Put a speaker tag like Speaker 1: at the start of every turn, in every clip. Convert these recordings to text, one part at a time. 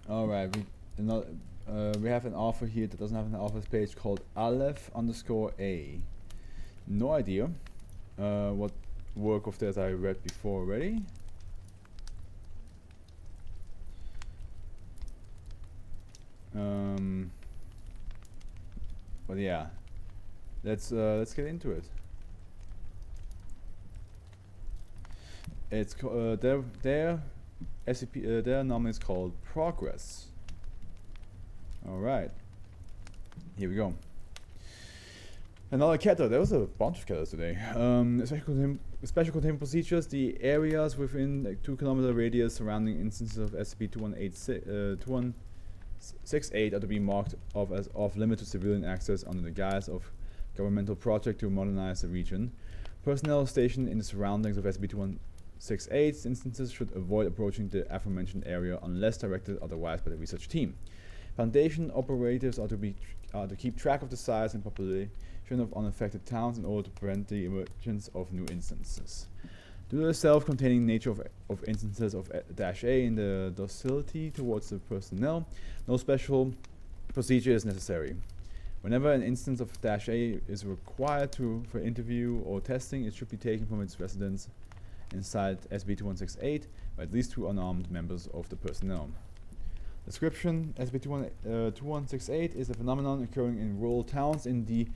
Speaker 1: Alright, we have an author here that doesn't have an author's page called Aleph_A. No idea what work of theirs I read before already. But yeah, let's get into it. It's their SCP, their anomaly is called Progress. All right, here we go. Another kata. There was a bunch of katas today. Special containment procedures. The areas within a 2-kilometer radius surrounding instances of SCP-2168 are to be marked off as off limit to civilian access under the guise of governmental project to modernize the region. Personnel stationed in the surroundings of SCP-2168 instances should avoid approaching the aforementioned area unless directed otherwise by the research team. Foundation operatives are to keep track of the size and population of unaffected towns in order to prevent the emergence of new instances. Due to the self-containing nature of instances of -A in the docility towards the personnel, no special procedure is necessary. Whenever an instance of -A is required for interview or testing, it should be taken from its residence inside SCP-2168 by at least 2 unarmed members of the personnel. Description: SCP-2168 is a phenomenon occurring in rural towns in the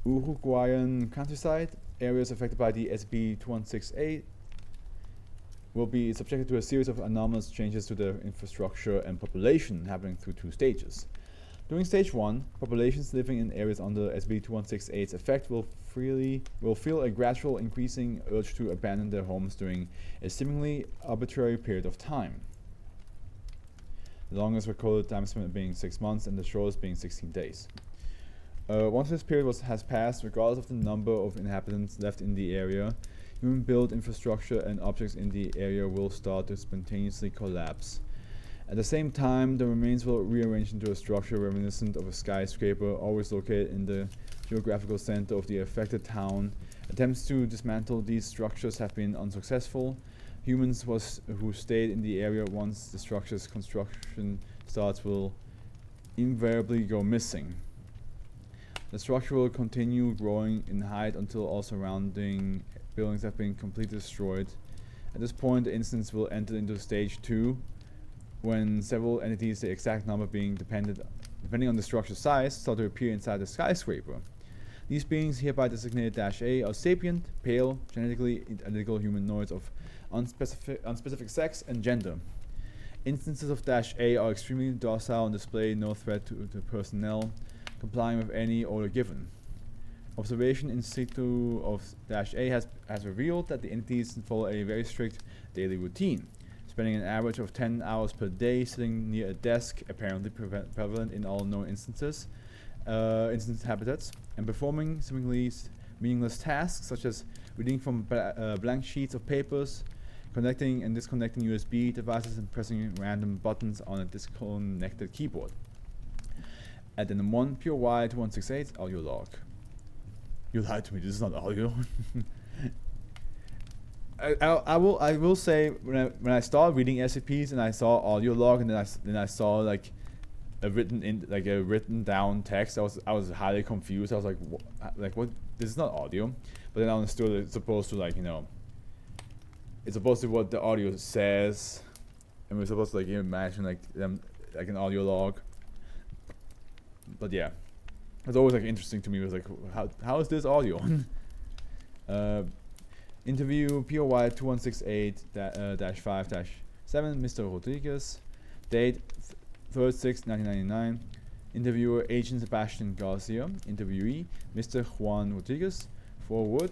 Speaker 1: Uruguayan countryside. Areas affected by the SCP-2168 will be subjected to a series of anomalous changes to their infrastructure and population happening through 2 stages. During Stage 1, populations living in areas under SCP-2168's effect will feel a gradual increasing urge to abandon their homes during a seemingly arbitrary period of time. The longest recorded time spent being 6 months and the shortest being 16 days. Once this period has passed, regardless of the number of inhabitants left in the area, human-built infrastructure and objects in the area will start to spontaneously collapse. At the same time, the remains will rearrange into a structure reminiscent of a skyscraper, always located in the geographical center of the affected town. Attempts to dismantle these structures have been unsuccessful. Humans who stayed in the area once the structure's construction starts will invariably go missing. The structure will continue growing in height until all surrounding buildings have been completely destroyed. At this point, the instance will enter into Stage 2, when several entities, the exact number being depending on the structure's size, start to appear inside the skyscraper. These beings, hereby designated -A, are sapient, pale, genetically identical humanoids of unspecific sex and gender. Instances of -A are extremely docile and display no threat to the personnel, complying with any order given. Observation in situ of -A has revealed that the entities follow a very strict daily routine, spending an average of 10 hours per day sitting near a desk, apparently prevalent in all known instance habitats, and performing seemingly meaningless tasks such as reading from blank sheets of papers, connecting and disconnecting USB devices, and pressing random buttons on a disconnected keyboard. Addendum 1, POY 2168 audio log. You lied to me, this is not audio. I will say when I started reading SCPs and I saw audio log and then I saw like a written down text, I was highly confused. I was like what? This is not audio. But then I understood it's supposed to, like, you know, it's supposed to be what the audio says, and we're supposed to, like, imagine like them like an audio log. But yeah, it's always like interesting to me. It was like, how is this audio? Interview POY 2168-5-7 Mr. Rodriguez. Date 3rd 6 1999. Interviewer Agent Sebastian Garcia. Interviewee Mr. Juan Rodriguez. Forward.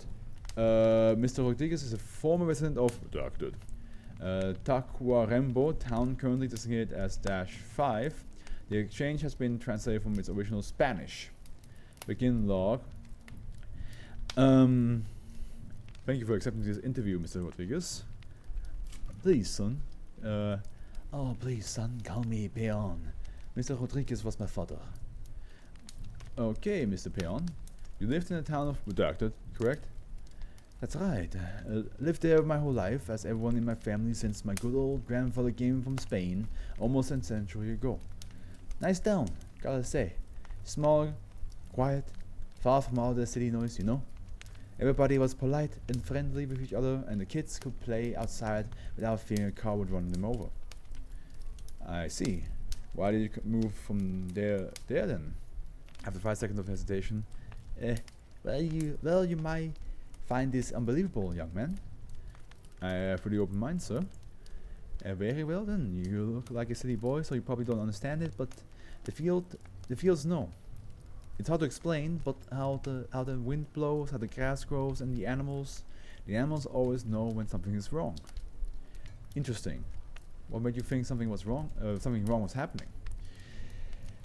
Speaker 1: Mr. Rodriguez is a former resident of Tacuarembó town, currently designated as -5. The exchange has been translated from its original Spanish. Begin log. Thank you for accepting this interview, Mr. Rodriguez. Please, son. Oh, please, son, call me Peon. Mr. Rodriguez was my father. Okay, Mr. Peon. You lived in the town of Redacted, correct? That's right. Lived there my whole life, as everyone in my family since my good old grandfather came from Spain almost a century ago. Nice town, gotta say. Small, quiet, far from all the city noise, you know. Everybody was polite and friendly with each other, and the kids could play outside without fearing a car would run them over. I see. Why did you move from there then? After 5 seconds of hesitation, you might find this unbelievable, young man. I have a pretty open mind, sir. Very well then. You look like a city boy, so you probably don't understand it, but the fields know. It's hard to explain, but how the wind blows, how the grass grows, and the animals always know when something is wrong. Interesting. What made you think something was wrong? Something wrong was happening?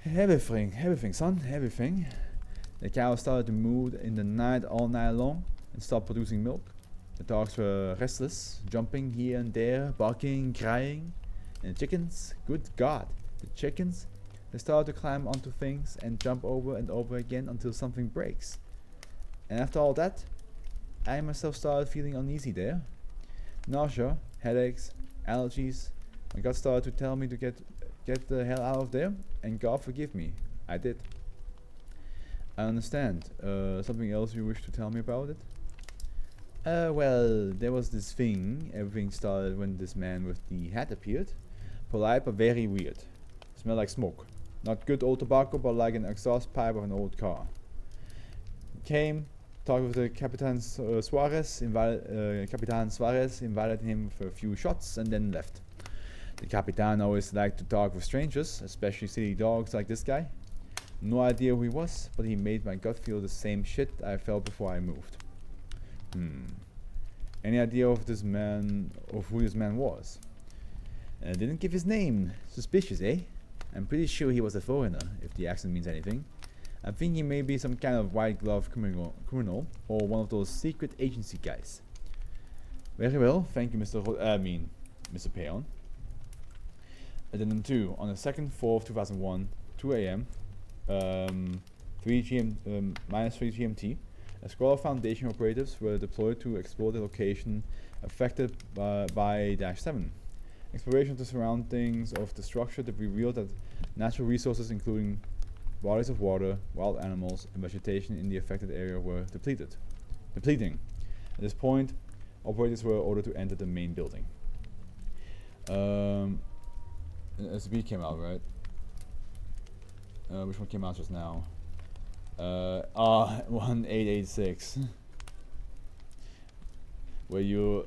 Speaker 1: Everything, son, everything. The cows started to moo in the night all night long and stopped producing milk. The dogs were restless, jumping here and there, barking, crying. And the chickens, good God, the chickens, they started to climb onto things and jump over and over again until something breaks. And after all that, I myself started feeling uneasy there. Nausea, headaches, allergies. My gut started to tell me to get the hell out of there, and God forgive me, I did. I understand. Something else you wish to tell me about it? Well, there was this thing. Everything started when this man with the hat appeared. Polite but very weird. Smelled like smoke. Not good old tobacco, but like an exhaust pipe of an old car. Came, talked with the Capitan Suarez, invited him for a few shots, and then left. The Capitan always liked to talk with strangers, especially city dogs like this guy. No idea who he was, but he made my gut feel the same shit I felt before I moved. Any idea of who this man was? Didn't give his name. Suspicious, eh? I'm pretty sure he was a foreigner, if the accent means anything. I think he may be some kind of white glove criminal or one of those secret agency guys. Very well, thank you, Mr. Peon. Addendum 2. On the 2nd, 4th, 2001, 2 a.m., minus 3 GMT, a squad of Foundation operatives were deployed to explore the location affected by -7. Exploration of the surroundings of the structure that revealed that natural resources including bodies of water, wild animals, and vegetation in the affected area were depleting. At this point, operators were ordered to enter the main building. An SCP came out, right? Which one came out just now? 1886. Where you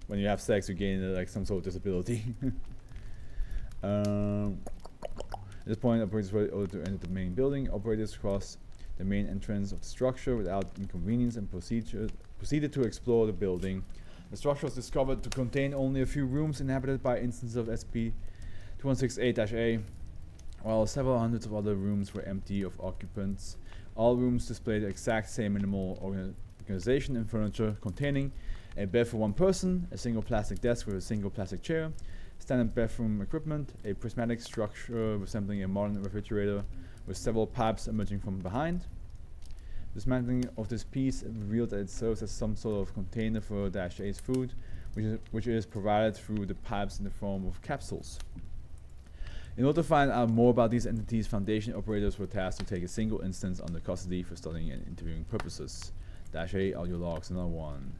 Speaker 1: when you have sex, you gain like some sort of disability. At this point, operators were ordered to enter the main building. Operators crossed the main entrance of the structure without inconvenience and proceeded to explore the building. The structure was discovered to contain only a few rooms inhabited by instances of SCP-2168-A, while several hundreds of other rooms were empty of occupants. All rooms displayed the exact same minimal organization and furniture, containing a bed for one person, a single plastic desk with a single plastic chair, standard bathroom equipment, a prismatic structure resembling a modern refrigerator with several pipes emerging from behind. Dismantling of this piece revealed that it serves as some sort of container for -8's food, which is provided through the pipes in the form of capsules. In order to find out more about these entities, Foundation operators were tasked to take a single instance under custody for studying and interviewing purposes. -8 audio logs, another one.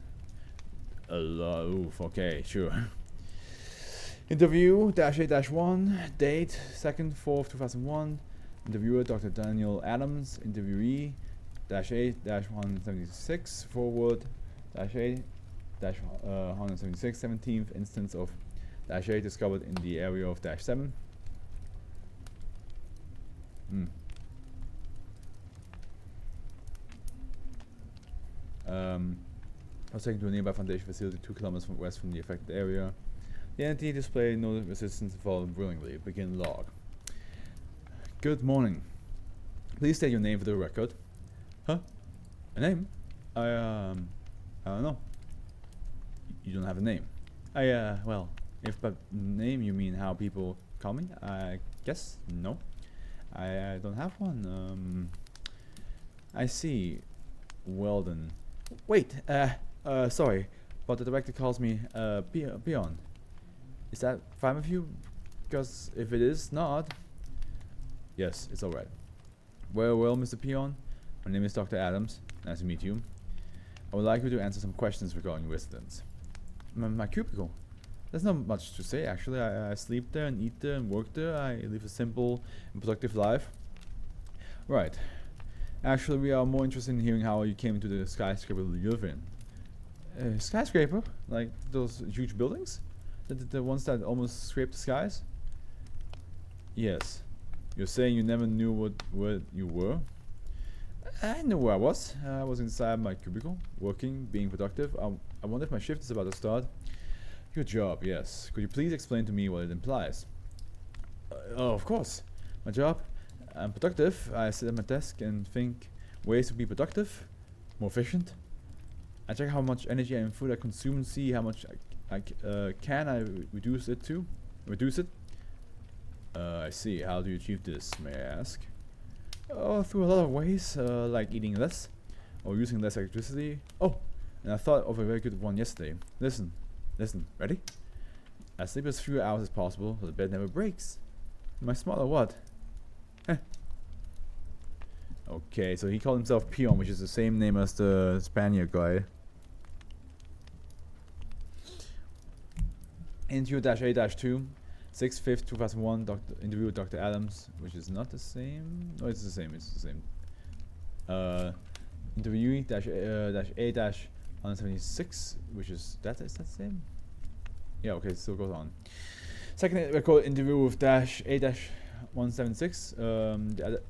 Speaker 1: Oof, okay, sure. Interview -8-1, date 2nd, 4th, 2001. Interviewer Dr. Daniel Adams. Interviewee -8-176, forward -8-176, 17th instance of -8 discovered in the area of -7. I was taken to a nearby Foundation facility 2 kilometers west from the affected area. The entity displayed no resistance and followed willingly. Begin log. Good morning. Please state your name for the record. Huh? A name? I don't know. You don't have a name. Well, if by name you mean how people call me, I guess no. I don't have one. I see. Well then, Wait, sorry, but the director calls me, Peon. Is that fine with you? Because if it is not... Yes, it's alright. Well, Mr. Peon. My name is Dr. Adams. Nice to meet you. I would like you to answer some questions regarding your residence. My cubicle. There's not much to say, actually. I sleep there and eat there and work there. I live a simple and productive life. Right. Actually, we are more interested in hearing how you came into the skyscraper you live in. Skyscraper? Like those huge buildings? The ones that almost scrape the skies? Yes. You're saying you never knew where you were? I knew where I was. I was inside my cubicle, working, being productive. I wonder if my shift is about to start. Your job, yes. Could you please explain to me what it implies? Oh, of course. My job? I'm productive. I sit at my desk and think ways to be productive, more efficient. I check how much energy and food I consume and see how much can I reduce it. I see. How do you achieve this, may I ask? Oh, through a lot of ways, like eating less or using less electricity. Oh, and I thought of a very good one yesterday. Listen, ready? I sleep as few hours as possible so the bed never breaks. Am I smart or what? Okay, so he called himself Peon, which is the same name as the Spaniard guy. Interview-A-2, 6/5, 2001, interview with Dr. Adams, which is not the same. No, it's the same. Interviewee-A-176, which is that the same? Yeah, okay, it still goes on. Second record interview with -A-176.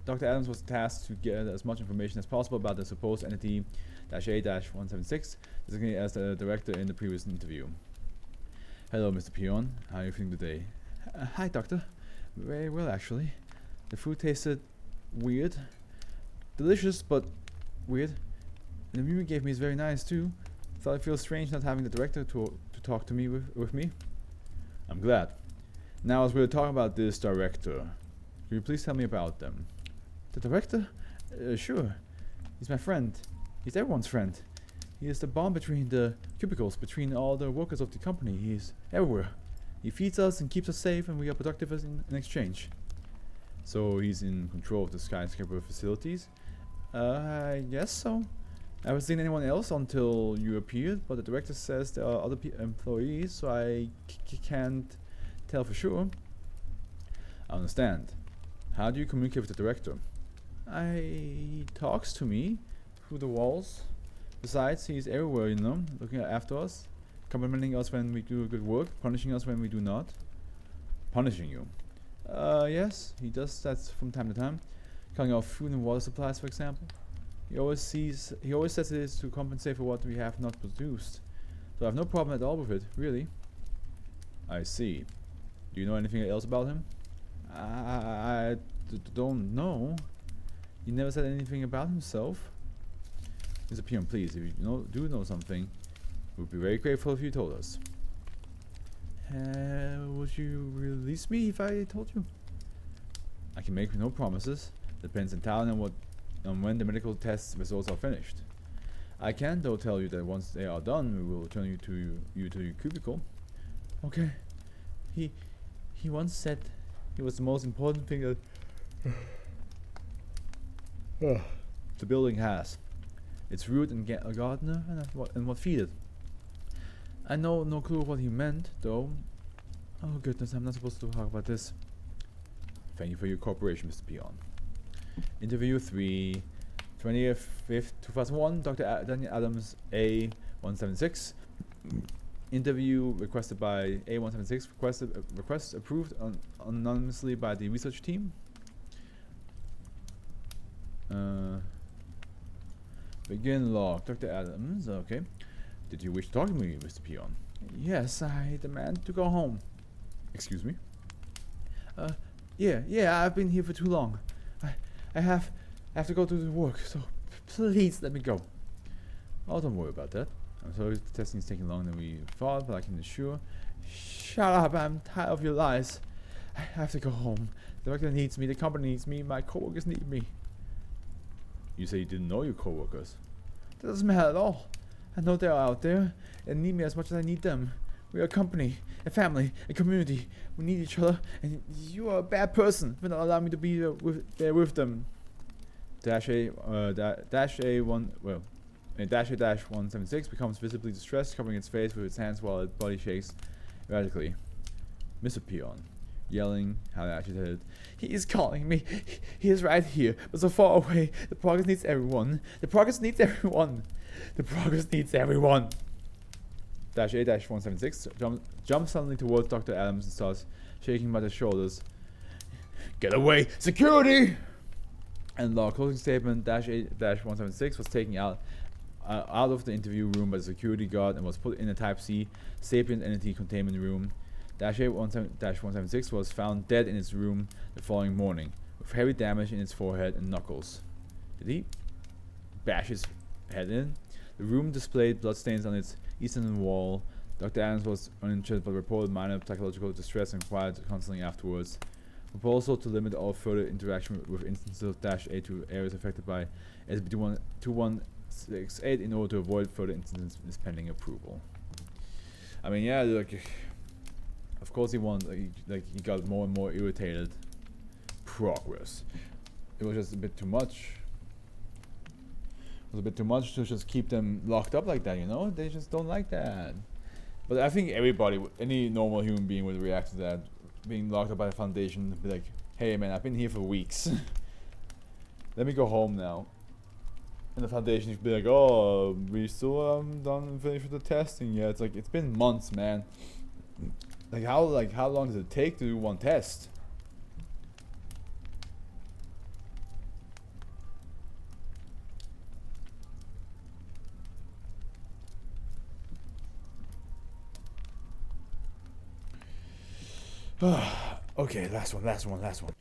Speaker 1: Dr. Adams was tasked to get as much information as possible about the supposed entity -A-176, designated as the director in the previous interview. Hello, Mr. Peon. How are you feeling today? Hi, Doctor. Very well, actually. The food tasted weird. Delicious, but weird. And the view you gave me is very nice, too. Thought it feels strange not having the director to talk to me with me. I'm glad. Now, as we were talking about this director, could you please tell me about them? The director? Sure. He's my friend. He's everyone's friend. He is the bond between the cubicles, between all the workers of the company. He's everywhere. He feeds us and keeps us safe, and we are productive in exchange. So he's in control of the skyscraper facilities? I guess so. I haven't seen anyone else until you appeared, but the director says there are other employees, so I can't tell for sure. I understand. How do you communicate with the director? He talks to me through the walls. Besides, he's everywhere, you know, looking after us, complimenting us when we do good work, punishing us when we do not. Punishing you? Yes, he does that from time to time. Cutting off food and water supplies, for example. He always says it is to compensate for what we have not produced. So I have no problem at all with it, really. I see. Do you know anything else about him? I don't know. He never said anything about himself. Mr. Peon, please, if you do know something, we'd be very grateful if you told us. Would you release me if I told you? I can make no promises. Depends entirely on when the medical test results are finished. I can though tell you that once they are done, we will return you to your cubicle. Okay. He once said it was the most important thing that the building has. Its root and a gardener and what feed it. I know no clue what he meant though. Oh goodness, I'm not supposed to talk about this. Thank you for your cooperation, Mr. Peon. Interview 3, 20th 2001, Dr. Daniel Adams, A-176. Interview requested by A-176. Request approved anonymously by the research team. Begin log. Dr. Adams, okay. Did you wish to talk to me, Mr. Peon? Yes, I demand to go home. Excuse me? Yeah, I've been here for too long. I have to go to work, so please let me go. Oh, don't worry about that. I'm sorry the testing is taking longer than we thought, but I can assure. Shut up, I'm tired of your lies. I have to go home. The director needs me, the company needs me, my coworkers need me. You say you didn't know your coworkers. That doesn't matter at all. I know they're out there and need me as much as I need them. We are a company, a family, a community. We need each other, and you are a bad person for not allowing me to be there with them. Dash A 176 becomes visibly distressed, covering its face with its hands while its body shakes erratically. Mr. Peon, yelling, highly agitated. He is calling me. He is right here, but so far away. The progress needs everyone. The progress needs everyone. The progress needs everyone. Dash A 176 jumps suddenly towards Dr. Adams and starts shaking by the shoulders. Get away! Security! And the closing statement, Dash A 176 was taken out of the interview room by the security guard and was put in a Type C sapient entity containment room. Dash A 176 was found dead in its room the following morning, with heavy damage in its forehead and knuckles. Did he bash his head in? The room displayed bloodstains on its eastern wall. Dr. Adams was uninjured but reported minor psychological distress and required counseling afterwards. Proposal to limit all further interaction with instances of Dash A to areas affected by SCP 2168 in order to avoid further incidents is pending approval. I mean, yeah, like, of course he got more and more irritated. Progress. It was just a bit too much. It was a bit too much to just keep them locked up like that, you know? They just don't like that. But I think everybody, any normal human being would react to that. Being locked up by the Foundation, be like, hey man, I've been here for weeks. Let me go home now. And the Foundation would be like, oh, we still haven't done finished with the testing yet. It's like, it's been months, man. Like how long does it take to do one test? Okay, last one.